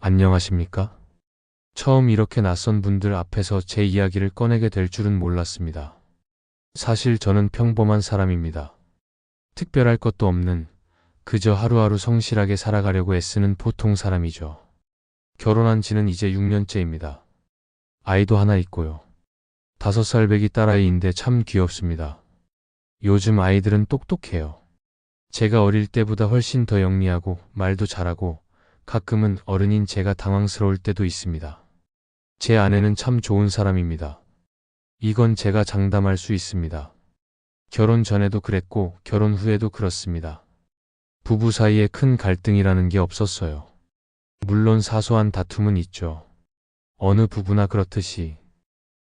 안녕하십니까? 처음 이렇게 낯선 분들 앞에서 제 이야기를 꺼내게 될 줄은 몰랐습니다. 사실 저는 평범한 사람입니다. 특별할 것도 없는, 그저 하루하루 성실하게 살아가려고 애쓰는 보통 사람이죠. 결혼한 지는 이제 6년째입니다. 아이도 하나 있고요. 5살 배기 딸아이인데 참 귀엽습니다. 요즘 아이들은 똑똑해요. 제가 어릴 때보다 훨씬 더 영리하고 말도 잘하고 가끔은 어른인 제가 당황스러울 때도 있습니다. 제 아내는 참 좋은 사람입니다. 이건 제가 장담할 수 있습니다. 결혼 전에도 그랬고 결혼 후에도 그렇습니다. 부부 사이에 큰 갈등이라는 게 없었어요. 물론 사소한 다툼은 있죠. 어느 부부나 그렇듯이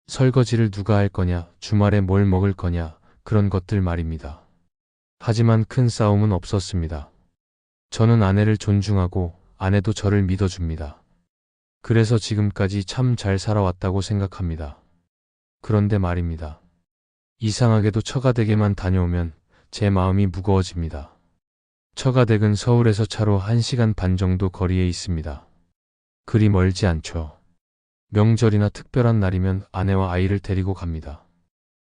설거지를 누가 할 거냐, 주말에 뭘 먹을 거냐, 그런 것들 말입니다. 하지만 큰 싸움은 없었습니다. 저는 아내를 존중하고 아내도 저를 믿어줍니다. 그래서 지금까지 참 잘 살아왔다고 생각합니다. 그런데 말입니다. 이상하게도 처가댁에만 다녀오면 제 마음이 무거워집니다. 처가댁은 서울에서 차로 1시간 반 정도 거리에 있습니다. 그리 멀지 않죠. 명절이나 특별한 날이면 아내와 아이를 데리고 갑니다.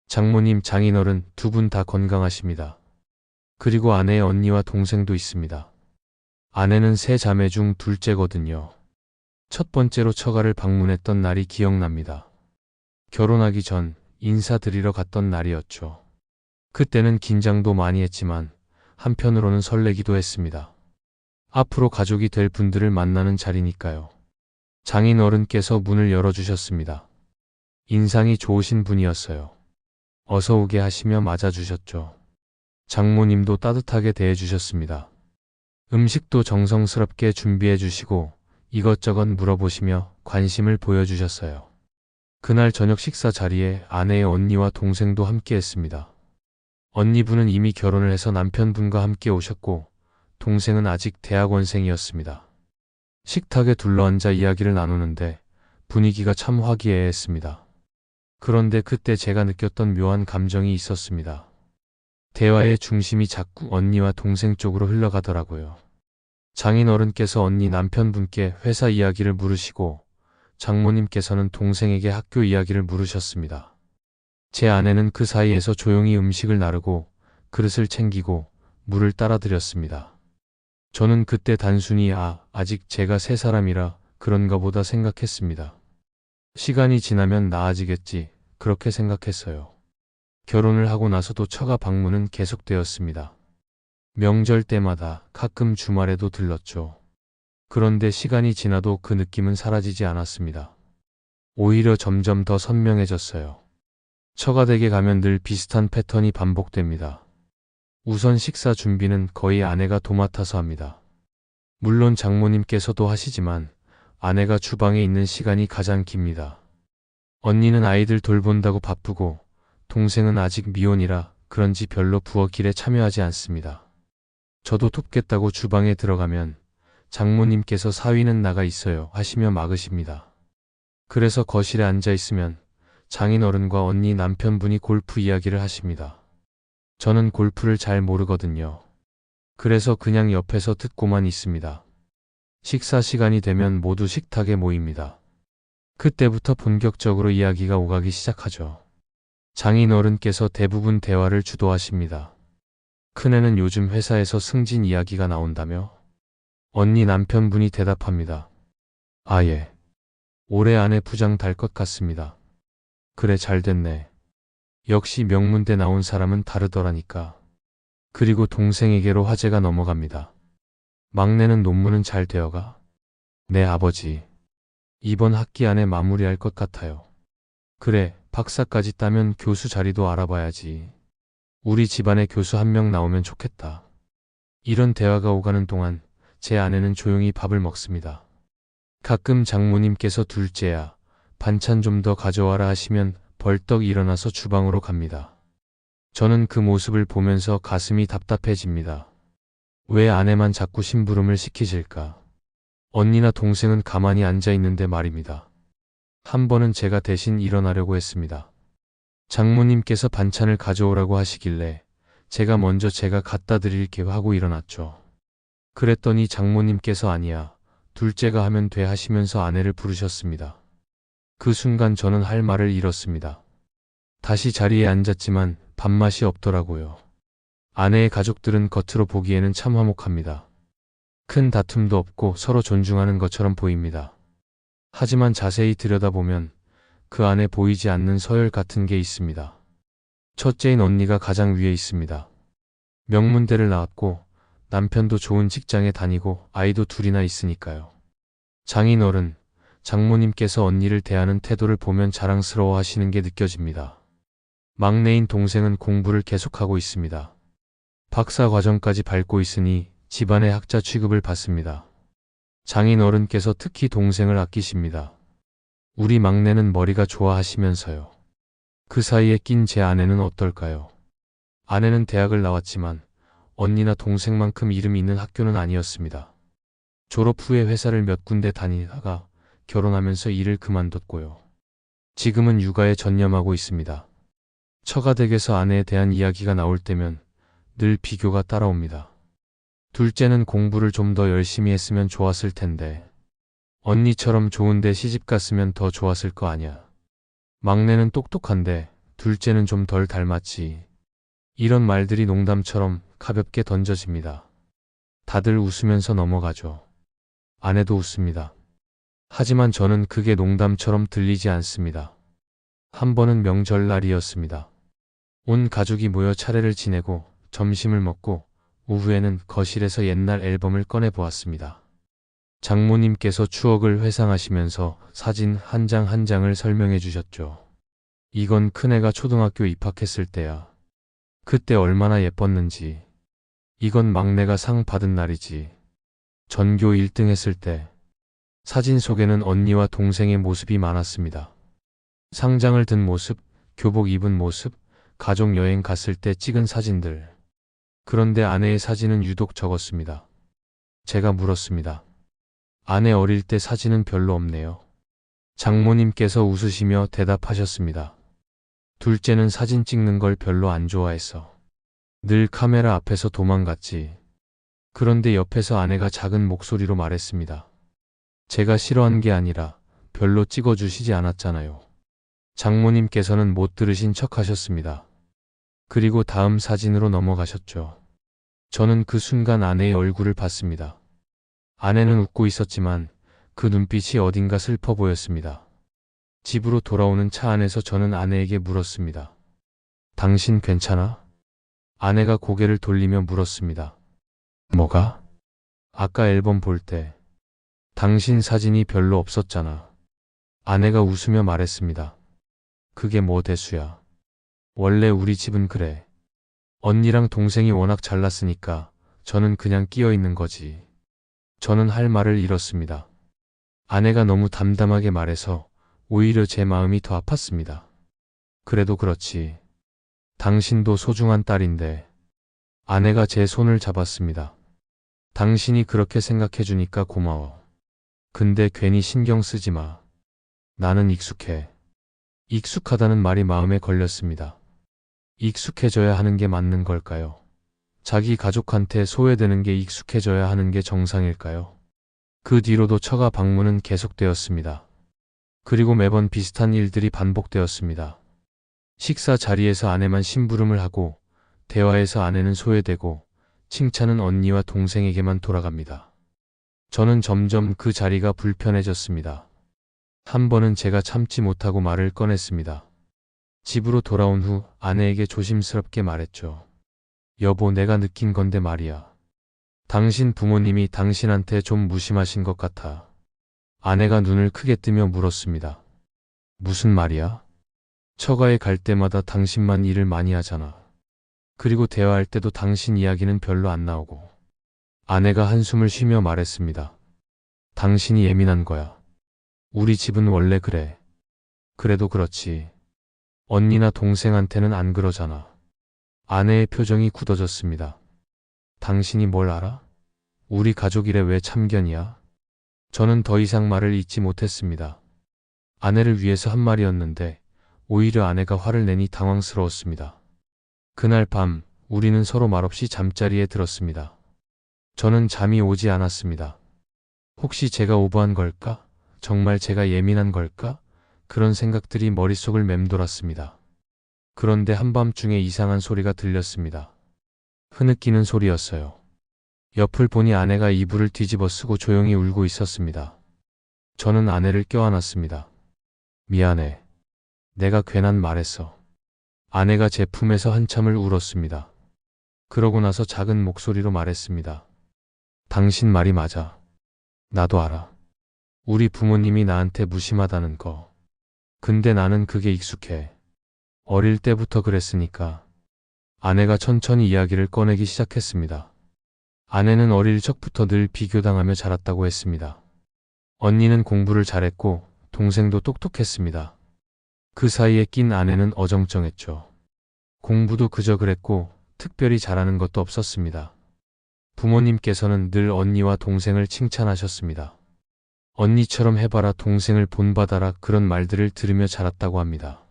장모님, 장인어른 두 분 다 건강하십니다. 그리고 아내의 언니와 동생도 있습니다. 아내는 세 자매 중 둘째거든요. 첫 번째로 처가를 방문했던 날이 기억납니다. 결혼하기 전 인사드리러 갔던 날이었죠. 그때는 긴장도 많이 했지만 한편으로는 설레기도 했습니다. 앞으로 가족이 될 분들을 만나는 자리니까요. 장인어른께서 문을 열어주셨습니다. 인상이 좋으신 분이었어요. 어서 오게 하시며 맞아주셨죠. 장모님도 따뜻하게 대해주셨습니다. 음식도 정성스럽게 준비해 주시고 이것저것 물어보시며 관심을 보여주셨어요. 그날 저녁 식사 자리에 아내의 언니와 동생도 함께 했습니다. 언니분은 이미 결혼을 해서 남편분과 함께 오셨고 동생은 아직 대학원생이었습니다. 식탁에 둘러앉아 이야기를 나누는데 분위기가 참 화기애애했습니다. 그런데 그때 제가 느꼈던 묘한 감정이 있었습니다. 대화의 중심이 자꾸 언니와 동생 쪽으로 흘러가더라고요. 장인어른께서 언니 남편분께 회사 이야기를 물으시고 장모님께서는 동생에게 학교 이야기를 물으셨습니다. 제 아내는 그 사이에서 조용히 음식을 나르고 그릇을 챙기고 물을 따라 드렸습니다. 저는 그때 단순히 아직 제가 새 사람이라 그런가 보다 생각했습니다. 시간이 지나면 나아지겠지, 그렇게 생각했어요. 결혼을 하고 나서도 처가 방문은 계속되었습니다. 명절 때마다 가끔 주말에도 들렀죠. 그런데 시간이 지나도 그 느낌은 사라지지 않았습니다. 오히려 점점 더 선명해졌어요. 처가댁에 가면 늘 비슷한 패턴이 반복됩니다. 우선 식사 준비는 거의 아내가 도맡아서 합니다. 물론 장모님께서도 하시지만 아내가 주방에 있는 시간이 가장 깁니다. 언니는 아이들 돌본다고 바쁘고 동생은 아직 미혼이라 그런지 별로 부엌일에 참여하지 않습니다. 저도 돕겠다고 주방에 들어가면 장모님께서 사위는 나가 있어요 하시며 막으십니다. 그래서 거실에 앉아 있으면 장인어른과 언니 남편분이 골프 이야기를 하십니다. 저는 골프를 잘 모르거든요. 그래서 그냥 옆에서 듣고만 있습니다. 식사 시간이 되면 모두 식탁에 모입니다. 그때부터 본격적으로 이야기가 오가기 시작하죠. 장인어른께서 대부분 대화를 주도하십니다. 큰애는 요즘 회사에서 승진 이야기가 나온다며? 언니 남편분이 대답합니다. 예. 올해 안에 부장 달 것 같습니다. 그래, 잘 됐네. 역시 명문대 나온 사람은 다르더라니까. 그리고 동생에게로 화제가 넘어갑니다. 막내는 논문은 잘 되어가? 네, 아버지. 이번 학기 안에 마무리할 것 같아요. 그래, 박사까지 따면 교수 자리도 알아봐야지. 우리 집안에 교수 한 명 나오면 좋겠다. 이런 대화가 오가는 동안 제 아내는 조용히 밥을 먹습니다. 가끔 장모님께서 둘째야, 반찬 좀 더 가져와라 하시면 벌떡 일어나서 주방으로 갑니다. 저는 그 모습을 보면서 가슴이 답답해집니다. 왜 아내만 자꾸 심부름을 시키실까? 언니나 동생은 가만히 앉아 있는데 말입니다. 한 번은 제가 대신 일어나려고 했습니다. 장모님께서 반찬을 가져오라고 하시길래 제가 먼저 갖다 드릴게요 하고 일어났죠. 그랬더니 장모님께서 아니야, 둘째가 하면 돼 하시면서 아내를 부르셨습니다. 그 순간 저는 할 말을 잃었습니다. 다시 자리에 앉았지만 밥맛이 없더라고요. 아내의 가족들은 겉으로 보기에는 참 화목합니다. 큰 다툼도 없고 서로 존중하는 것처럼 보입니다. 하지만 자세히 들여다보면 그 안에 보이지 않는 서열 같은 게 있습니다. 첫째인 언니가 가장 위에 있습니다. 명문대를 나왔고 남편도 좋은 직장에 다니고 아이도 둘이나 있으니까요. 장인어른, 장모님께서 언니를 대하는 태도를 보면 자랑스러워 하시는 게 느껴집니다. 막내인 동생은 공부를 계속하고 있습니다. 박사 과정까지 밟고 있으니 집안의 학자 취급을 받습니다. 장인어른께서 특히 동생을 아끼십니다. 우리 막내는 머리가 좋아하시면서요. 그 사이에 낀 제 아내는 어떨까요? 아내는 대학을 나왔지만 언니나 동생만큼 이름이 있는 학교는 아니었습니다. 졸업 후에 회사를 몇 군데 다니다가 결혼하면서 일을 그만뒀고요. 지금은 육아에 전념하고 있습니다. 처가댁에서 아내에 대한 이야기가 나올 때면 늘 비교가 따라옵니다. 둘째는 공부를 좀 더 열심히 했으면 좋았을 텐데 언니처럼 좋은데 시집 갔으면 더 좋았을 거 아냐. 막내는 똑똑한데 둘째는 좀 덜 닮았지. 이런 말들이 농담처럼 가볍게 던져집니다. 다들 웃으면서 넘어가죠. 아내도 웃습니다. 하지만 저는 그게 농담처럼 들리지 않습니다. 한 번은 명절날이었습니다. 온 가족이 모여 차례를 지내고 점심을 먹고 오후에는 거실에서 옛날 앨범을 꺼내 보았습니다. 장모님께서 추억을 회상하시면서 사진 한 장 한 장을 설명해 주셨죠. 이건 큰애가 초등학교 입학했을 때야. 그때 얼마나 예뻤는지. 이건 막내가 상 받은 날이지. 전교 1등 했을 때. 사진 속에는 언니와 동생의 모습이 많았습니다. 상장을 든 모습, 교복 입은 모습, 가족 여행 갔을 때 찍은 사진들. 그런데 아내의 사진은 유독 적었습니다. 제가 물었습니다. 아내 어릴 때 사진은 별로 없네요. 장모님께서 웃으시며 대답하셨습니다. 둘째는 사진 찍는 걸 별로 안 좋아했어. 늘 카메라 앞에서 도망갔지. 그런데 옆에서 아내가 작은 목소리로 말했습니다. 제가 싫어한 게 아니라 별로 찍어주시지 않았잖아요. 장모님께서는 못 들으신 척 하셨습니다. 그리고 다음 사진으로 넘어가셨죠. 저는 그 순간 아내의 얼굴을 봤습니다. 아내는 웃고 있었지만 그 눈빛이 어딘가 슬퍼 보였습니다. 집으로 돌아오는 차 안에서 저는 아내에게 물었습니다. 당신 괜찮아? 아내가 고개를 돌리며 물었습니다. 뭐가? 아까 앨범 볼 때 당신 사진이 별로 없었잖아. 아내가 웃으며 말했습니다. 그게 뭐 대수야. 원래 우리 집은 그래. 언니랑 동생이 워낙 잘났으니까 저는 그냥 끼어 있는 거지. 저는 할 말을 잃었습니다. 아내가 너무 담담하게 말해서 오히려 제 마음이 더 아팠습니다. 그래도 그렇지. 당신도 소중한 딸인데. 아내가 제 손을 잡았습니다. 당신이 그렇게 생각해주니까 고마워. 근데 괜히 신경 쓰지 마. 나는 익숙해. 익숙하다는 말이 마음에 걸렸습니다. 익숙해져야 하는 게 맞는 걸까요? 자기 가족한테 소외되는 게 익숙해져야 하는 게 정상일까요? 그 뒤로도 처가 방문은 계속되었습니다. 그리고 매번 비슷한 일들이 반복되었습니다. 식사 자리에서 아내만 심부름을 하고 대화에서 아내는 소외되고 칭찬은 언니와 동생에게만 돌아갑니다. 저는 점점 그 자리가 불편해졌습니다. 한 번은 제가 참지 못하고 말을 꺼냈습니다. 집으로 돌아온 후 아내에게 조심스럽게 말했죠. 여보, 내가 느낀 건데 말이야. 당신 부모님이 당신한테 좀 무심하신 것 같아. 아내가 눈을 크게 뜨며 물었습니다. 무슨 말이야? 처가에 갈 때마다 당신만 일을 많이 하잖아. 그리고 대화할 때도 당신 이야기는 별로 안 나오고. 아내가 한숨을 쉬며 말했습니다. 당신이 예민한 거야. 우리 집은 원래 그래. 그래도 그렇지. 언니나 동생한테는 안 그러잖아. 아내의 표정이 굳어졌습니다. 당신이 뭘 알아? 우리 가족이래 왜 참견이야? 저는 더 이상 말을 잇지 못했습니다. 아내를 위해서 한 말이었는데 오히려 아내가 화를 내니 당황스러웠습니다. 그날 밤 우리는 서로 말없이 잠자리에 들었습니다. 저는 잠이 오지 않았습니다. 혹시 제가 오버한 걸까? 정말 제가 예민한 걸까? 그런 생각들이 머릿속을 맴돌았습니다. 그런데 한밤중에 이상한 소리가 들렸습니다. 흐느끼는 소리였어요. 옆을 보니 아내가 이불을 뒤집어 쓰고 조용히 울고 있었습니다. 저는 아내를 껴안았습니다. 미안해. 내가 괜한 말했어. 아내가 제 품에서 한참을 울었습니다. 그러고 나서 작은 목소리로 말했습니다. 당신 말이 맞아. 나도 알아. 우리 부모님이 나한테 무심하다는 거. 근데 나는 그게 익숙해. 어릴 때부터 그랬으니까. 아내가 천천히 이야기를 꺼내기 시작했습니다. 아내는 어릴 적부터 늘 비교당하며 자랐다고 했습니다. 언니는 공부를 잘했고 동생도 똑똑했습니다. 그 사이에 낀 아내는 어정쩡했죠. 공부도 그저 그랬고 특별히 잘하는 것도 없었습니다. 부모님께서는 늘 언니와 동생을 칭찬하셨습니다. 언니처럼 해봐라, 동생을 본받아라, 그런 말들을 들으며 자랐다고 합니다.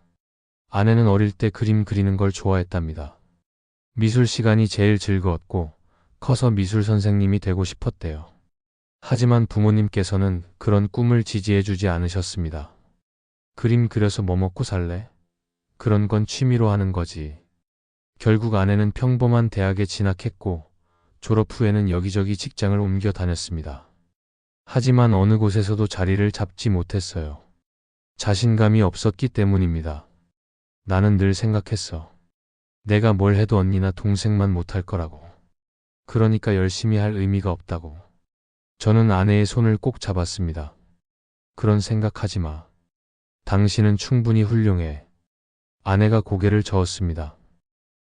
아내는 어릴 때 그림 그리는 걸 좋아했답니다. 미술 시간이 제일 즐거웠고 커서 미술 선생님이 되고 싶었대요. 하지만 부모님께서는 그런 꿈을 지지해주지 않으셨습니다. 그림 그려서 뭐 먹고 살래? 그런 건 취미로 하는 거지. 결국 아내는 평범한 대학에 진학했고 졸업 후에는 여기저기 직장을 옮겨 다녔습니다. 하지만 어느 곳에서도 자리를 잡지 못했어요. 자신감이 없었기 때문입니다. 나는 늘 생각했어. 내가 뭘 해도 언니나 동생만 못할 거라고. 그러니까 열심히 할 의미가 없다고. 저는 아내의 손을 꼭 잡았습니다. 그런 생각하지 마. 당신은 충분히 훌륭해. 아내가 고개를 저었습니다.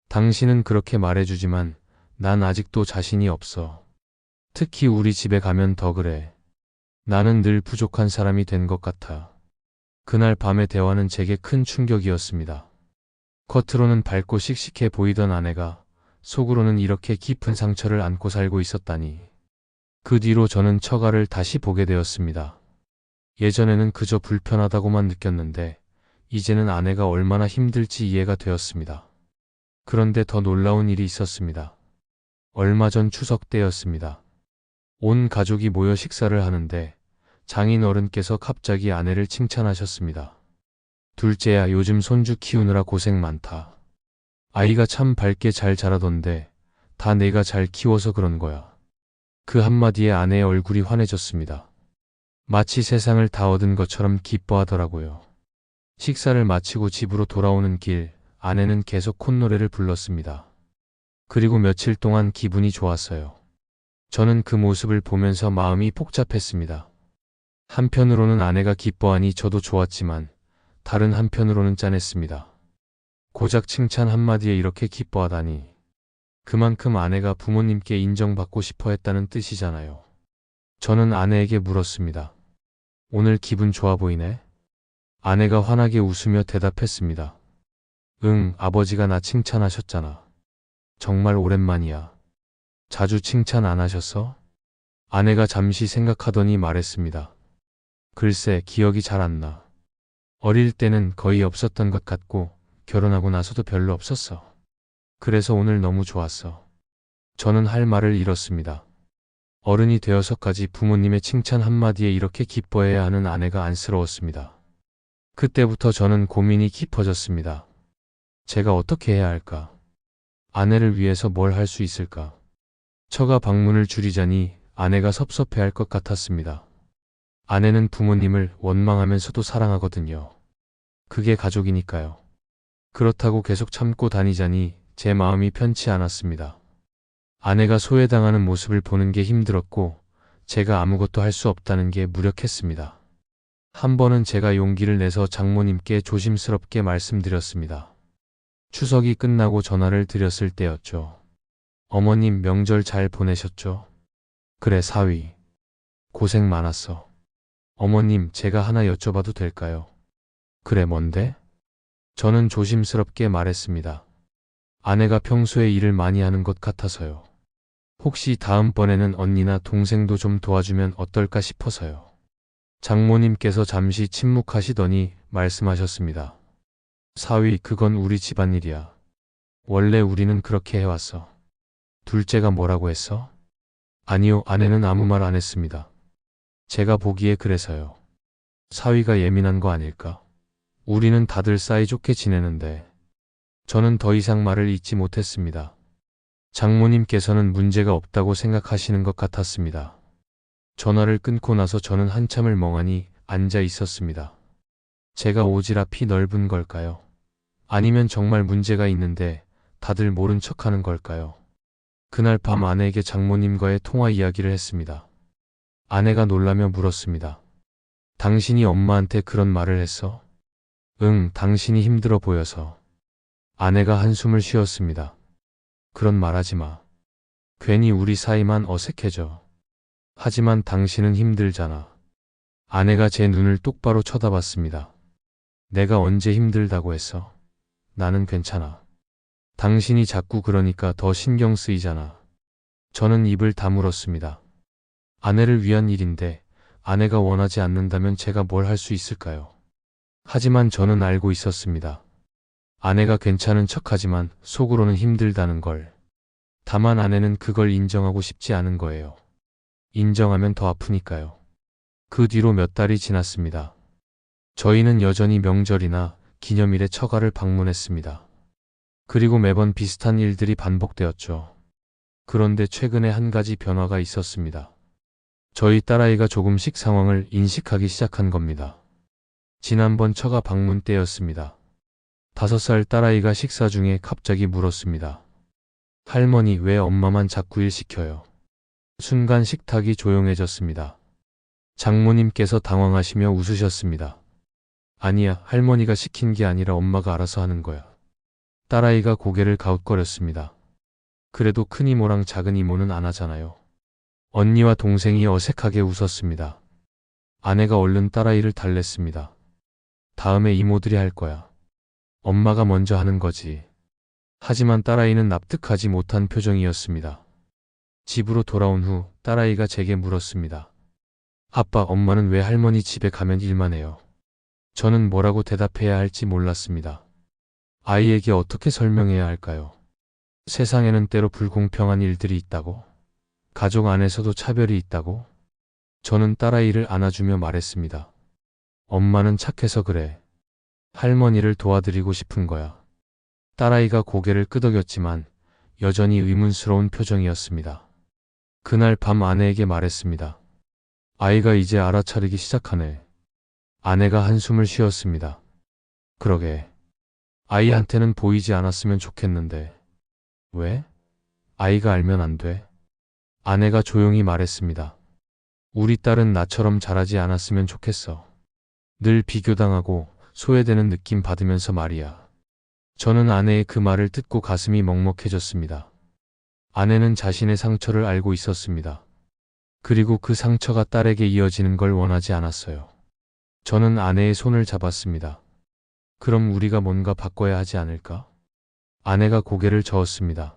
당신은 그렇게 말해주지만 난 아직도 자신이 없어. 특히 우리 집에 가면 더 그래. 나는 늘 부족한 사람이 된 것 같아. 그날 밤의 대화는 제게 큰 충격이었습니다. 겉으로는 밝고 씩씩해 보이던 아내가 속으로는 이렇게 깊은 상처를 안고 살고 있었다니. 그 뒤로 저는 처가를 다시 보게 되었습니다. 예전에는 그저 불편하다고만 느꼈는데 이제는 아내가 얼마나 힘들지 이해가 되었습니다. 그런데 더 놀라운 일이 있었습니다. 얼마 전 추석 때였습니다. 온 가족이 모여 식사를 하는데 장인 어른께서 갑자기 아내를 칭찬하셨습니다. 둘째야, 요즘 손주 키우느라 고생 많다. 아이가 참 밝게 잘 자라던데 다 내가 잘 키워서 그런 거야. 그 한마디에 아내의 얼굴이 환해졌습니다. 마치 세상을 다 얻은 것처럼 기뻐하더라고요. 식사를 마치고 집으로 돌아오는 길, 아내는 계속 콧노래를 불렀습니다. 그리고 며칠 동안 기분이 좋았어요. 저는 그 모습을 보면서 마음이 복잡했습니다. 한편으로는 아내가 기뻐하니 저도 좋았지만 다른 한편으로는 짠했습니다. 고작 칭찬 한마디에 이렇게 기뻐하다니. 그만큼 아내가 부모님께 인정받고 싶어 했다는 뜻이잖아요. 저는 아내에게 물었습니다. 오늘 기분 좋아 보이네? 아내가 환하게 웃으며 대답했습니다. 응, 아버지가 나 칭찬하셨잖아. 정말 오랜만이야. 자주 칭찬 안 하셨어? 아내가 잠시 생각하더니 말했습니다. 글쎄, 기억이 잘 안 나. 어릴 때는 거의 없었던 것 같고 결혼하고 나서도 별로 없었어. 그래서 오늘 너무 좋았어. 저는 할 말을 잃었습니다. 어른이 되어서까지 부모님의 칭찬 한마디에 이렇게 기뻐해야 하는 아내가 안쓰러웠습니다. 그때부터 저는 고민이 깊어졌습니다. 제가 어떻게 해야 할까? 아내를 위해서 뭘 할 수 있을까? 처가 방문을 줄이자니 아내가 섭섭해할 것 같았습니다. 아내는 부모님을 원망하면서도 사랑하거든요. 그게 가족이니까요. 그렇다고 계속 참고 다니자니 제 마음이 편치 않았습니다. 아내가 소외당하는 모습을 보는 게 힘들었고 제가 아무것도 할 수 없다는 게 무력했습니다. 한 번은 제가 용기를 내서 장모님께 조심스럽게 말씀드렸습니다. 추석이 끝나고 전화를 드렸을 때였죠. 어머님, 명절 잘 보내셨죠? 그래, 사위. 고생 많았어. 어머님, 제가 하나 여쭤봐도 될까요? 그래, 뭔데? 저는 조심스럽게 말했습니다. 아내가 평소에 일을 많이 하는 것 같아서요. 혹시 다음번에는 언니나 동생도 좀 도와주면 어떨까 싶어서요. 장모님께서 잠시 침묵하시더니 말씀하셨습니다. 사위, 그건 우리 집안일이야. 원래 우리는 그렇게 해왔어. 둘째가 뭐라고 했어? 아니요, 아내는 아무 말 안 했습니다. 제가 보기에 그래서요. 사위가 예민한 거 아닐까? 우리는 다들 사이좋게 지내는데. 저는 더 이상 말을 잇지 못했습니다. 장모님께서는 문제가 없다고 생각하시는 것 같았습니다. 전화를 끊고 나서 저는 한참을 멍하니 앉아 있었습니다. 제가 오지랖이 넓은 걸까요? 아니면 정말 문제가 있는데 다들 모른 척하는 걸까요? 그날 밤 아내에게 장모님과의 통화 이야기를 했습니다. 아내가 놀라며 물었습니다. 당신이 엄마한테 그런 말을 했어? 응, 당신이 힘들어 보여서. 아내가 한숨을 쉬었습니다. 그런 말 하지 마. 괜히 우리 사이만 어색해져. 하지만 당신은 힘들잖아. 아내가 제 눈을 똑바로 쳐다봤습니다. 내가 언제 힘들다고 했어? 나는 괜찮아. 당신이 자꾸 그러니까 더 신경 쓰이잖아. 저는 입을 다물었습니다. 아내를 위한 일인데 아내가 원하지 않는다면 제가 뭘 할 수 있을까요? 하지만 저는 알고 있었습니다. 아내가 괜찮은 척하지만 속으로는 힘들다는 걸. 다만 아내는 그걸 인정하고 싶지 않은 거예요. 인정하면 더 아프니까요. 그 뒤로 몇 달이 지났습니다. 저희는 여전히 명절이나 기념일에 처가를 방문했습니다. 그리고 매번 비슷한 일들이 반복되었죠. 그런데 최근에 한 가지 변화가 있었습니다. 저희 딸아이가 조금씩 상황을 인식하기 시작한 겁니다. 지난번 처가 방문 때였습니다. 5살 딸아이가 식사 중에 갑자기 물었습니다. 할머니, 왜 엄마만 자꾸 일 시켜요? 순간 식탁이 조용해졌습니다. 장모님께서 당황하시며 웃으셨습니다. 아니야, 할머니가 시킨 게 아니라 엄마가 알아서 하는 거야. 딸아이가 고개를 갸웃거렸습니다. 그래도 큰 이모랑 작은 이모는 안 하잖아요. 언니와 동생이 어색하게 웃었습니다. 아내가 얼른 딸아이를 달랬습니다. 다음에 이모들이 할 거야. 엄마가 먼저 하는 거지. 하지만 딸아이는 납득하지 못한 표정이었습니다. 집으로 돌아온 후 딸아이가 제게 물었습니다. 아빠, 엄마는 왜 할머니 집에 가면 일만 해요? 저는 뭐라고 대답해야 할지 몰랐습니다. 아이에게 어떻게 설명해야 할까요? 세상에는 때로 불공평한 일들이 있다고? 가족 안에서도 차별이 있다고? 저는 딸아이를 안아주며 말했습니다. 엄마는 착해서 그래. 할머니를 도와드리고 싶은 거야. 딸아이가 고개를 끄덕였지만 여전히 의문스러운 표정이었습니다. 그날 밤 아내에게 말했습니다. 아이가 이제 알아차리기 시작하네. 아내가 한숨을 쉬었습니다. 그러게. 아이한테는 보이지 않았으면 좋겠는데. 왜? 아이가 알면 안 돼? 아내가 조용히 말했습니다. 우리 딸은 나처럼 잘하지 않았으면 좋겠어. 늘 비교당하고 소외되는 느낌 받으면서 말이야. 저는 아내의 그 말을 듣고 가슴이 먹먹해졌습니다. 아내는 자신의 상처를 알고 있었습니다. 그리고 그 상처가 딸에게 이어지는 걸 원하지 않았어요. 저는 아내의 손을 잡았습니다. 그럼 우리가 뭔가 바꿔야 하지 않을까? 아내가 고개를 저었습니다.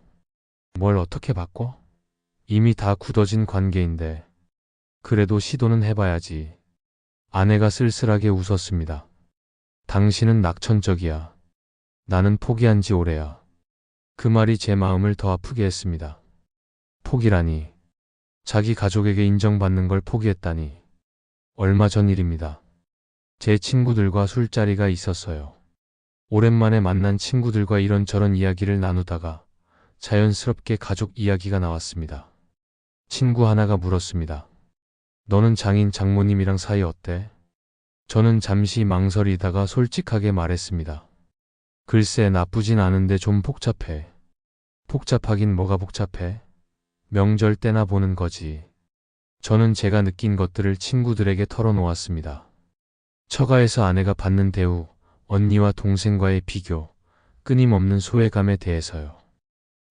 뭘 어떻게 바꿔? 이미 다 굳어진 관계인데. 그래도 시도는 해봐야지. 아내가 쓸쓸하게 웃었습니다. 당신은 낙천적이야. 나는 포기한 지 오래야. 그 말이 제 마음을 더 아프게 했습니다. 포기라니. 자기 가족에게 인정받는 걸 포기했다니. 얼마 전 일입니다. 제 친구들과 술자리가 있었어요. 오랜만에 만난 친구들과 이런저런 이야기를 나누다가 자연스럽게 가족 이야기가 나왔습니다. 친구 하나가 물었습니다. 너는 장인 장모님이랑 사이 어때? 저는 잠시 망설이다가 솔직하게 말했습니다. 글쎄, 나쁘진 않은데 좀 복잡해. 복잡하긴 뭐가 복잡해? 명절 때나 보는 거지. 저는 제가 느낀 것들을 친구들에게 털어놓았습니다. 처가에서 아내가 받는 대우, 언니와 동생과의 비교, 끊임없는 소외감에 대해서요.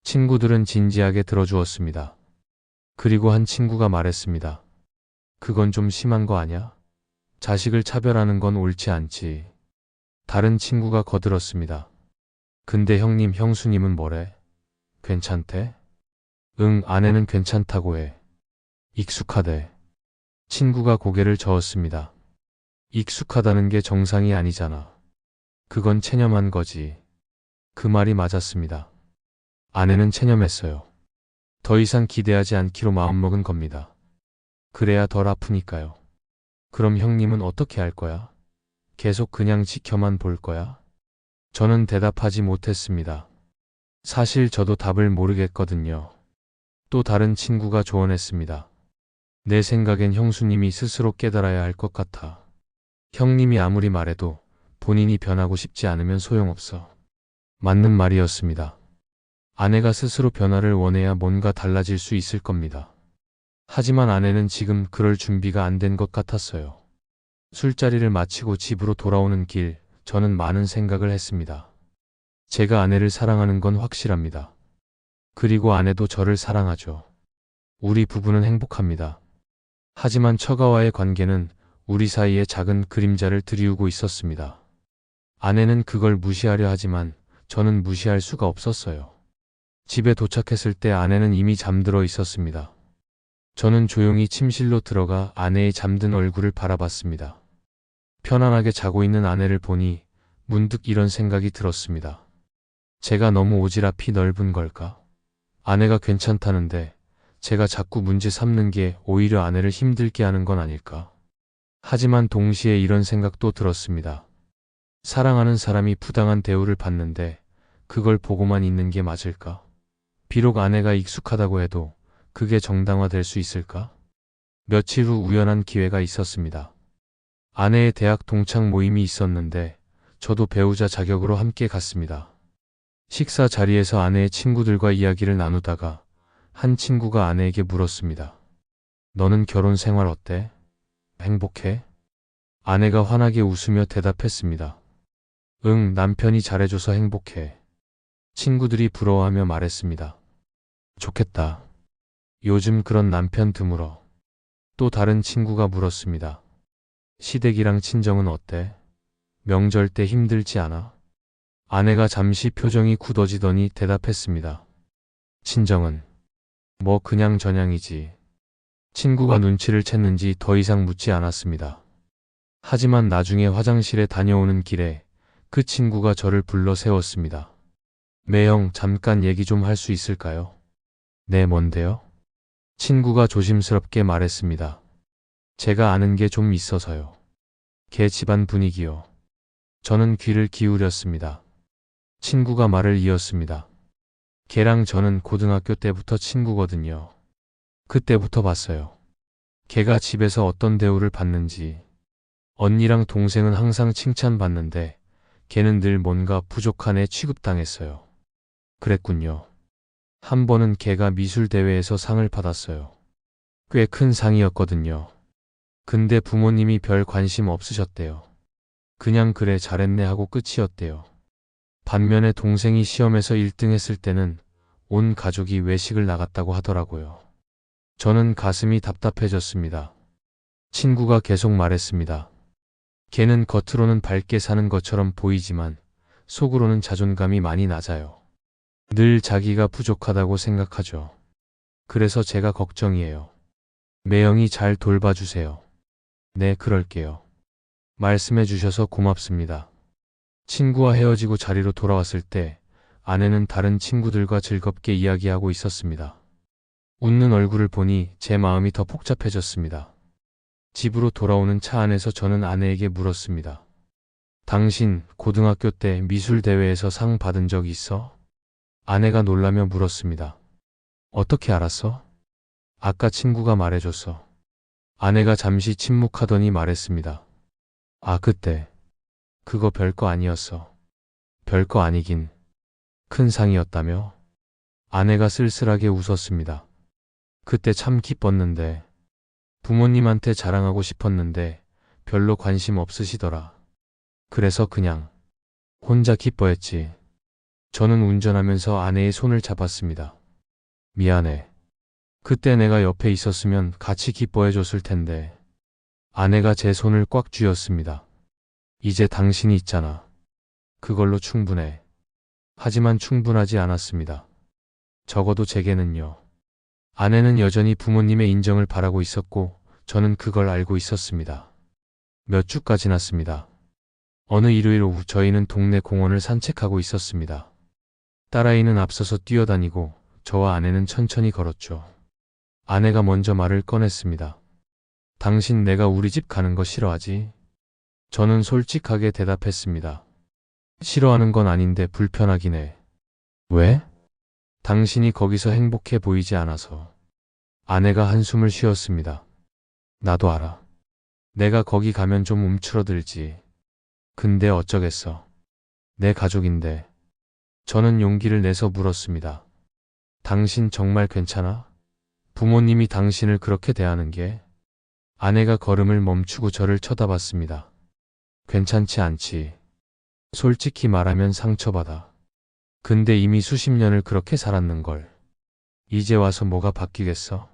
친구들은 진지하게 들어주었습니다. 그리고 한 친구가 말했습니다. 그건 좀 심한 거 아냐? 자식을 차별하는 건 옳지 않지. 다른 친구가 거들었습니다. 근데 형님, 형수님은 뭐래? 괜찮대? 응, 아내는 괜찮다고 해. 익숙하대. 친구가 고개를 저었습니다. 익숙하다는 게 정상이 아니잖아. 그건 체념한 거지. 그 말이 맞았습니다. 아내는 체념했어요. 더 이상 기대하지 않기로 마음먹은 겁니다. 그래야 덜 아프니까요. 그럼 형님은 어떻게 할 거야? 계속 그냥 지켜만 볼 거야? 저는 대답하지 못했습니다. 사실 저도 답을 모르겠거든요. 또 다른 친구가 조언했습니다. 내 생각엔 형수님이 스스로 깨달아야 할 것 같아. 형님이 아무리 말해도 본인이 변하고 싶지 않으면 소용없어. 맞는 말이었습니다. 아내가 스스로 변화를 원해야 뭔가 달라질 수 있을 겁니다. 하지만 아내는 지금 그럴 준비가 안 된 것 같았어요. 술자리를 마치고 집으로 돌아오는 길, 저는 많은 생각을 했습니다. 제가 아내를 사랑하는 건 확실합니다. 그리고 아내도 저를 사랑하죠. 우리 부부는 행복합니다. 하지만 처가와의 관계는 우리 사이에 작은 그림자를 들이우고 있었습니다. 아내는 그걸 무시하려 하지만 저는 무시할 수가 없었어요. 집에 도착했을 때 아내는 이미 잠들어 있었습니다. 저는 조용히 침실로 들어가 아내의 잠든 얼굴을 바라봤습니다. 편안하게 자고 있는 아내를 보니 문득 이런 생각이 들었습니다. 제가 너무 오지랖이 넓은 걸까? 아내가 괜찮다는데 제가 자꾸 문제 삼는 게 오히려 아내를 힘들게 하는 건 아닐까? 하지만 동시에 이런 생각도 들었습니다. 사랑하는 사람이 부당한 대우를 받는데 그걸 보고만 있는 게 맞을까? 비록 아내가 익숙하다고 해도 그게 정당화될 수 있을까? 며칠 후 우연한 기회가 있었습니다. 아내의 대학 동창 모임이 있었는데 저도 배우자 자격으로 함께 갔습니다. 식사 자리에서 아내의 친구들과 이야기를 나누다가 한 친구가 아내에게 물었습니다. 너는 결혼 생활 어때? 행복해? 아내가 환하게 웃으며 대답했습니다. 응, 남편이 잘해줘서 행복해. 친구들이 부러워하며 말했습니다. 좋겠다. 요즘 그런 남편 드물어. 또 다른 친구가 물었습니다. 시댁이랑 친정은 어때? 명절 때 힘들지 않아? 아내가 잠시 표정이 굳어지더니 대답했습니다. 친정은 뭐 그냥 저냥이지. 친구가 눈치를 챘는지 더 이상 묻지 않았습니다. 하지만 나중에 화장실에 다녀오는 길에 그 친구가 저를 불러 세웠습니다. 매형, 잠깐 얘기 좀 할 수 있을까요? 네, 뭔데요? 친구가 조심스럽게 말했습니다. 제가 아는 게 좀 있어서요. 걔 집안 분위기요. 저는 귀를 기울였습니다. 친구가 말을 이었습니다. 걔랑 저는 고등학교 때부터 친구거든요. 그때부터 봤어요. 걔가 집에서 어떤 대우를 받는지. 언니랑 동생은 항상 칭찬받는데 걔는 늘 뭔가 부족한 애 취급당했어요. 그랬군요. 한 번은 걔가 미술대회에서 상을 받았어요. 꽤 큰 상이었거든요. 근데 부모님이 별 관심 없으셨대요. 그냥 그래 잘했네 하고 끝이었대요. 반면에 동생이 시험에서 1등 했을 때는 온 가족이 외식을 나갔다고 하더라고요. 저는 가슴이 답답해졌습니다. 친구가 계속 말했습니다. 걔는 겉으로는 밝게 사는 것처럼 보이지만 속으로는 자존감이 많이 낮아요. 늘 자기가 부족하다고 생각하죠. 그래서 제가 걱정이에요. 매형이 잘 돌봐주세요. 네, 그럴게요. 말씀해 주셔서 고맙습니다. 친구와 헤어지고 자리로 돌아왔을 때 아내는 다른 친구들과 즐겁게 이야기하고 있었습니다. 웃는 얼굴을 보니 제 마음이 더 복잡해졌습니다. 집으로 돌아오는 차 안에서 저는 아내에게 물었습니다. 당신 고등학교 때 미술대회에서 상 받은 적 있어? 아내가 놀라며 물었습니다. 어떻게 알았어? 아까 친구가 말해줬어. 아내가 잠시 침묵하더니 말했습니다. 아, 그때. 그거 별거 아니었어. 별거 아니긴. 큰 상이었다며? 아내가 쓸쓸하게 웃었습니다. 그때 참 기뻤는데. 부모님한테 자랑하고 싶었는데 별로 관심 없으시더라. 그래서 그냥 혼자 기뻐했지. 저는 운전하면서 아내의 손을 잡았습니다. 미안해. 그때 내가 옆에 있었으면 같이 기뻐해 줬을 텐데. 아내가 제 손을 꽉 쥐었습니다. 이제 당신이 있잖아. 그걸로 충분해. 하지만 충분하지 않았습니다. 적어도 제게는요. 아내는 여전히 부모님의 인정을 바라고 있었고 저는 그걸 알고 있었습니다. 몇 주가 지났습니다. 어느 일요일 오후 저희는 동네 공원을 산책하고 있었습니다. 딸아이는 앞서서 뛰어다니고 저와 아내는 천천히 걸었죠. 아내가 먼저 말을 꺼냈습니다. 당신 내가 우리 집 가는 거 싫어하지? 저는 솔직하게 대답했습니다. 싫어하는 건 아닌데 불편하긴 해. 왜? 당신이 거기서 행복해 보이지 않아서. 아내가 한숨을 쉬었습니다. 나도 알아. 내가 거기 가면 좀 움츠러들지. 근데 어쩌겠어. 내 가족인데. 저는 용기를 내서 물었습니다. 당신 정말 괜찮아? 부모님이 당신을 그렇게 대하는 게? 아내가 걸음을 멈추고 저를 쳐다봤습니다. 괜찮지 않지. 솔직히 말하면 상처받아. 근데 이미 수십 년을 그렇게 살았는걸. 이제 와서 뭐가 바뀌겠어?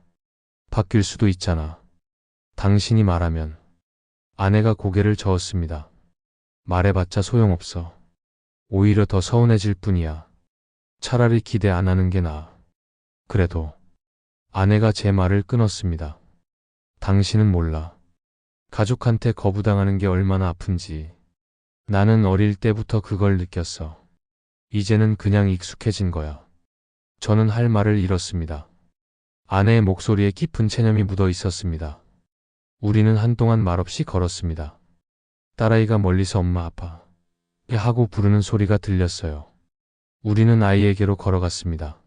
바뀔 수도 있잖아. 당신이 말하면. 아내가 고개를 저었습니다. 말해봤자 소용없어. 오히려 더 서운해질 뿐이야. 차라리 기대 안 하는 게 나아. 그래도 아내가 제 말을 끊었습니다. 당신은 몰라. 가족한테 거부당하는 게 얼마나 아픈지. 나는 어릴 때부터 그걸 느꼈어. 이제는 그냥 익숙해진 거야. 저는 할 말을 잃었습니다. 아내의 목소리에 깊은 체념이 묻어 있었습니다. 우리는 한동안 말없이 걸었습니다. 딸아이가 멀리서 엄마 아빠 하고 부르는 소리가 들렸어요. 우리는 아이에게로 걸어갔습니다.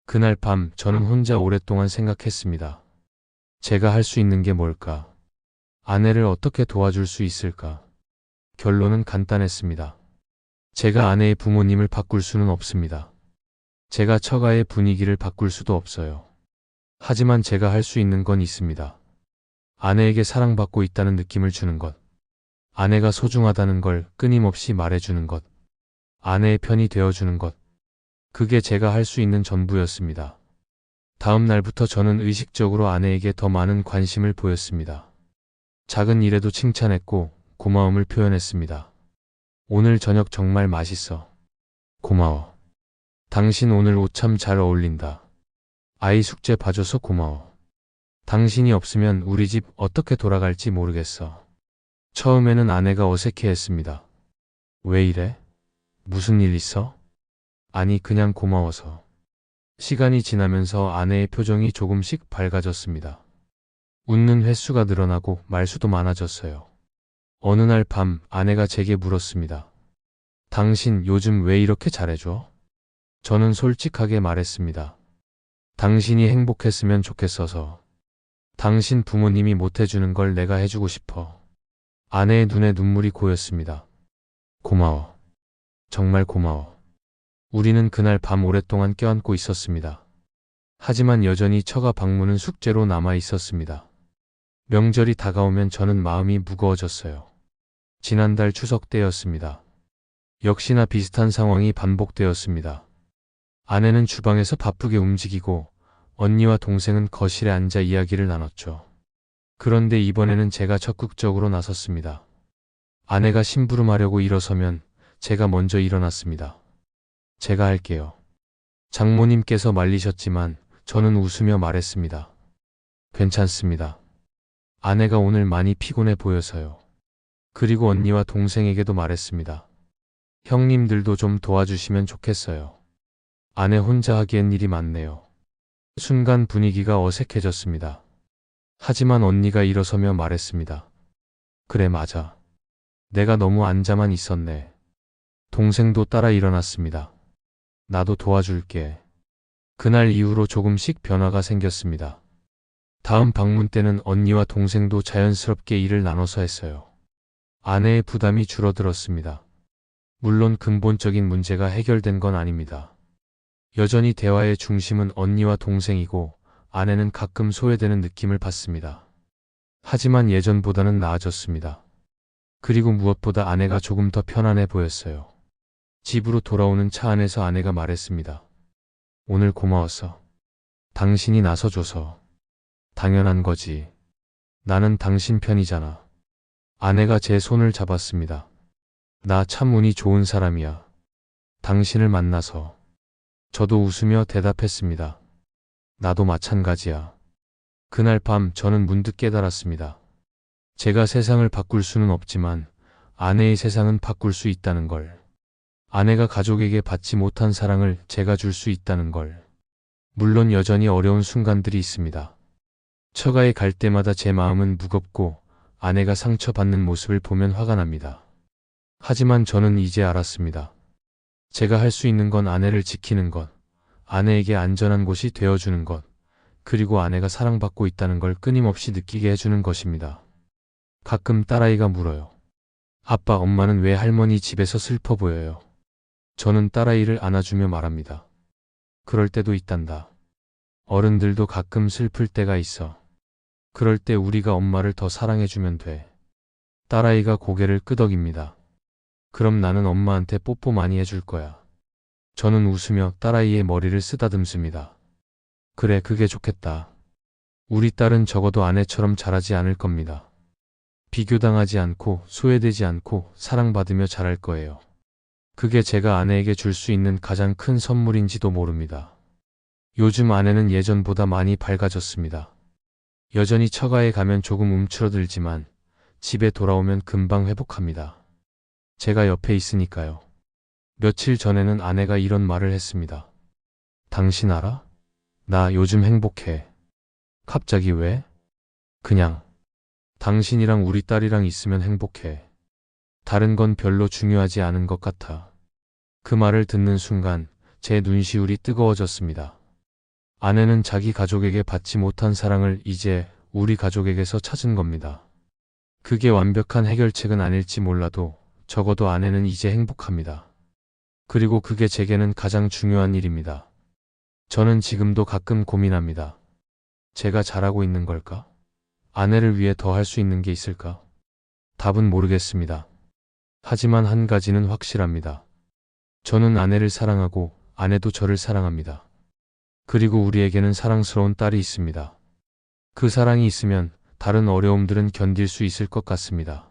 그날 밤 저는 혼자 오랫동안 생각했습니다. 제가 할 수 있는 게 뭘까? 아내를 어떻게 도와줄 수 있을까? 결론은 간단했습니다. 제가 아내의 부모님을 바꿀 수는 없습니다. 제가 처가의 분위기를 바꿀 수도 없어요. 하지만 제가 할 수 있는 건 있습니다. 아내에게 사랑받고 있다는 느낌을 주는 것. 아내가 소중하다는 걸 끊임없이 말해주는 것. 아내의 편이 되어주는 것. 그게 제가 할 수 있는 전부였습니다. 다음 날부터 저는 의식적으로 아내에게 더 많은 관심을 보였습니다. 작은 일에도 칭찬했고 고마움을 표현했습니다. 오늘 저녁 정말 맛있어. 고마워. 당신 오늘 옷 참 잘 어울린다. 아이 숙제 봐줘서 고마워. 당신이 없으면 우리 집 어떻게 돌아갈지 모르겠어. 처음에는 아내가 어색해했습니다. 왜 이래? 무슨 일 있어? 아니 그냥 고마워서. 시간이 지나면서 아내의 표정이 조금씩 밝아졌습니다. 웃는 횟수가 늘어나고 말수도 많아졌어요. 어느 날 밤 아내가 제게 물었습니다. 당신 요즘 왜 이렇게 잘해줘? 저는 솔직하게 말했습니다. 당신이 행복했으면 좋겠어서. 당신 부모님이 못해주는 걸 내가 해주고 싶어. 아내의 눈에 눈물이 고였습니다. 고마워. 정말 고마워. 우리는 그날 밤 오랫동안 껴안고 있었습니다. 하지만 여전히 처가 방문은 숙제로 남아 있었습니다. 명절이 다가오면 저는 마음이 무거워졌어요. 지난달 추석 때였습니다. 역시나 비슷한 상황이 반복되었습니다. 아내는 주방에서 바쁘게 움직이고 언니와 동생은 거실에 앉아 이야기를 나눴죠. 그런데 이번에는 제가 적극적으로 나섰습니다. 아내가 심부름하려고 일어서면 제가 먼저 일어났습니다. 제가 할게요. 장모님께서 말리셨지만 저는 웃으며 말했습니다. 괜찮습니다. 아내가 오늘 많이 피곤해 보여서요. 그리고 언니와 동생에게도 말했습니다. 형님들도 좀 도와주시면 좋겠어요. 아내 혼자 하기엔 일이 많네요. 순간 분위기가 어색해졌습니다. 하지만 언니가 일어서며 말했습니다. 그래 맞아. 내가 너무 앉아만 있었네. 동생도 따라 일어났습니다. 나도 도와줄게. 그날 이후로 조금씩 변화가 생겼습니다. 다음 방문 때는 언니와 동생도 자연스럽게 일을 나눠서 했어요. 아내의 부담이 줄어들었습니다. 물론 근본적인 문제가 해결된 건 아닙니다. 여전히 대화의 중심은 언니와 동생이고 아내는 가끔 소외되는 느낌을 받습니다. 하지만 예전보다는 나아졌습니다. 그리고 무엇보다 아내가 조금 더 편안해 보였어요. 집으로 돌아오는 차 안에서 아내가 말했습니다. 오늘 고마웠어. 당신이 나서줘서. 당연한 거지. 나는 당신 편이잖아. 아내가 제 손을 잡았습니다. 나 참 운이 좋은 사람이야. 당신을 만나서. 저도 웃으며 대답했습니다. 나도 마찬가지야. 그날 밤 저는 문득 깨달았습니다. 제가 세상을 바꿀 수는 없지만 아내의 세상은 바꿀 수 있다는 걸. 아내가 가족에게 받지 못한 사랑을 제가 줄 수 있다는 걸. 물론 여전히 어려운 순간들이 있습니다. 처가에 갈 때마다 제 마음은 무겁고 아내가 상처받는 모습을 보면 화가 납니다. 하지만 저는 이제 알았습니다. 제가 할 수 있는 건 아내를 지키는 것, 아내에게 안전한 곳이 되어주는 것, 그리고 아내가 사랑받고 있다는 걸 끊임없이 느끼게 해주는 것입니다. 가끔 딸아이가 물어요. 아빠, 엄마는 왜 할머니 집에서 슬퍼 보여요? 저는 딸아이를 안아주며 말합니다. 그럴 때도 있단다. 어른들도 가끔 슬플 때가 있어. 그럴 때 우리가 엄마를 더 사랑해주면 돼. 딸아이가 고개를 끄덕입니다. 그럼 나는 엄마한테 뽀뽀 많이 해줄 거야. 저는 웃으며 딸아이의 머리를 쓰다듬습니다. 그래, 그게 좋겠다. 우리 딸은 적어도 아내처럼 잘하지 않을 겁니다. 비교당하지 않고 소외되지 않고 사랑받으며 자랄 거예요. 그게 제가 아내에게 줄 수 있는 가장 큰 선물인지도 모릅니다. 요즘 아내는 예전보다 많이 밝아졌습니다. 여전히 처가에 가면 조금 움츠러들지만 집에 돌아오면 금방 회복합니다. 제가 옆에 있으니까요. 며칠 전에는 아내가 이런 말을 했습니다. 당신 알아? 나 요즘 행복해. 갑자기 왜? 그냥 당신이랑 우리 딸이랑 있으면 행복해. 다른 건 별로 중요하지 않은 것 같아. 그 말을 듣는 순간 제 눈시울이 뜨거워졌습니다. 아내는 자기 가족에게 받지 못한 사랑을 이제 우리 가족에게서 찾은 겁니다. 그게 완벽한 해결책은 아닐지 몰라도 적어도 아내는 이제 행복합니다. 그리고 그게 제게는 가장 중요한 일입니다. 저는 지금도 가끔 고민합니다. 제가 잘하고 있는 걸까? 아내를 위해 더 할 수 있는 게 있을까? 답은 모르겠습니다. 하지만 한 가지는 확실합니다. 저는 아내를 사랑하고 아내도 저를 사랑합니다. 그리고 우리에게는 사랑스러운 딸이 있습니다. 그 사랑이 있으면 다른 어려움들은 견딜 수 있을 것 같습니다.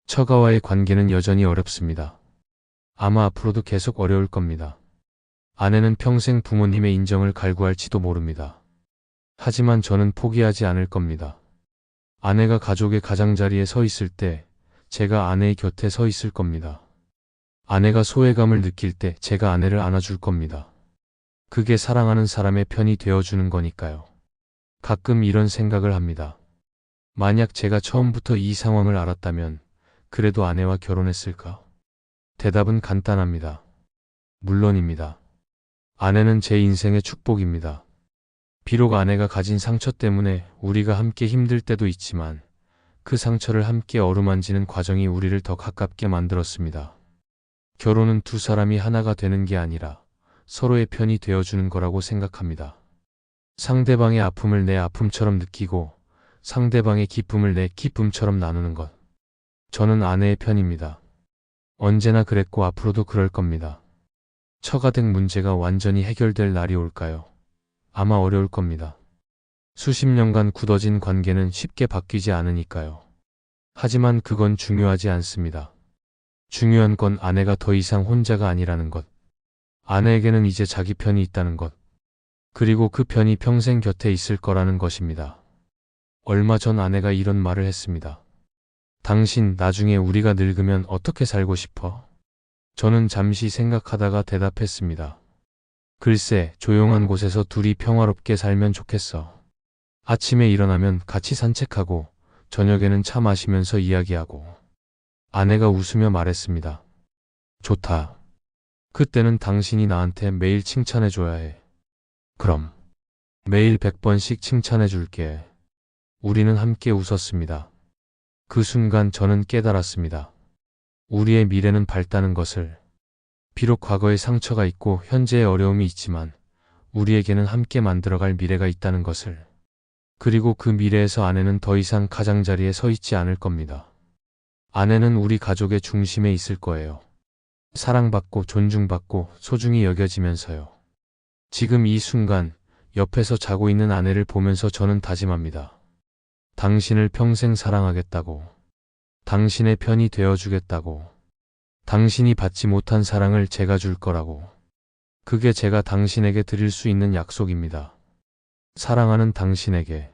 처가와의 관계는 여전히 어렵습니다. 아마 앞으로도 계속 어려울 겁니다. 아내는 평생 부모님의 인정을 갈구할지도 모릅니다. 하지만 저는 포기하지 않을 겁니다. 아내가 가족의 가장자리에 서 있을 때 제가 아내의 곁에 서 있을 겁니다. 아내가 소외감을 느낄 때 제가 아내를 안아줄 겁니다. 그게 사랑하는 사람의 편이 되어주는 거니까요. 가끔 이런 생각을 합니다. 만약 제가 처음부터 이 상황을 알았다면 그래도 아내와 결혼했을까? 대답은 간단합니다. 물론입니다. 아내는 제 인생의 축복입니다. 비록 아내가 가진 상처 때문에 우리가 함께 힘들 때도 있지만 그 상처를 함께 어루만지는 과정이 우리를 더 가깝게 만들었습니다. 결혼은 두 사람이 하나가 되는 게 아니라 서로의 편이 되어주는 거라고 생각합니다. 상대방의 아픔을 내 아픔처럼 느끼고 상대방의 기쁨을 내 기쁨처럼 나누는 것. 저는 아내의 편입니다. 언제나 그랬고 앞으로도 그럴 겁니다. 처가댁 문제가 완전히 해결될 날이 올까요? 아마 어려울 겁니다. 수십 년간 굳어진 관계는 쉽게 바뀌지 않으니까요. 하지만 그건 중요하지 않습니다. 중요한 건 아내가 더 이상 혼자가 아니라는 것. 아내에게는 이제 자기 편이 있다는 것. 그리고 그 편이 평생 곁에 있을 거라는 것입니다. 얼마 전 아내가 이런 말을 했습니다. 당신, 나중에 우리가 늙으면 어떻게 살고 싶어? 저는 잠시 생각하다가 대답했습니다. 글쎄, 조용한 곳에서 둘이 평화롭게 살면 좋겠어. 아침에 일어나면 같이 산책하고, 저녁에는 차 마시면서 이야기하고. 아내가 웃으며 말했습니다. 좋다. 그때는 당신이 나한테 매일 칭찬해줘야 해. 그럼 매일 100번씩 칭찬해줄게. 우리는 함께 웃었습니다. 그 순간 저는 깨달았습니다. 우리의 미래는 밝다는 것을. 비록 과거에 상처가 있고 현재의 어려움이 있지만 우리에게는 함께 만들어갈 미래가 있다는 것을. 그리고 그 미래에서 아내는 더 이상 가장자리에 서 있지 않을 겁니다. 아내는 우리 가족의 중심에 있을 거예요. 사랑받고 존중받고 소중히 여겨지면서요. 지금 이 순간 옆에서 자고 있는 아내를 보면서 저는 다짐합니다. 당신을 평생 사랑하겠다고. 당신의 편이 되어주겠다고. 당신이 받지 못한 사랑을 제가 줄 거라고. 그게 제가 당신에게 드릴 수 있는 약속입니다. 사랑하는 당신에게.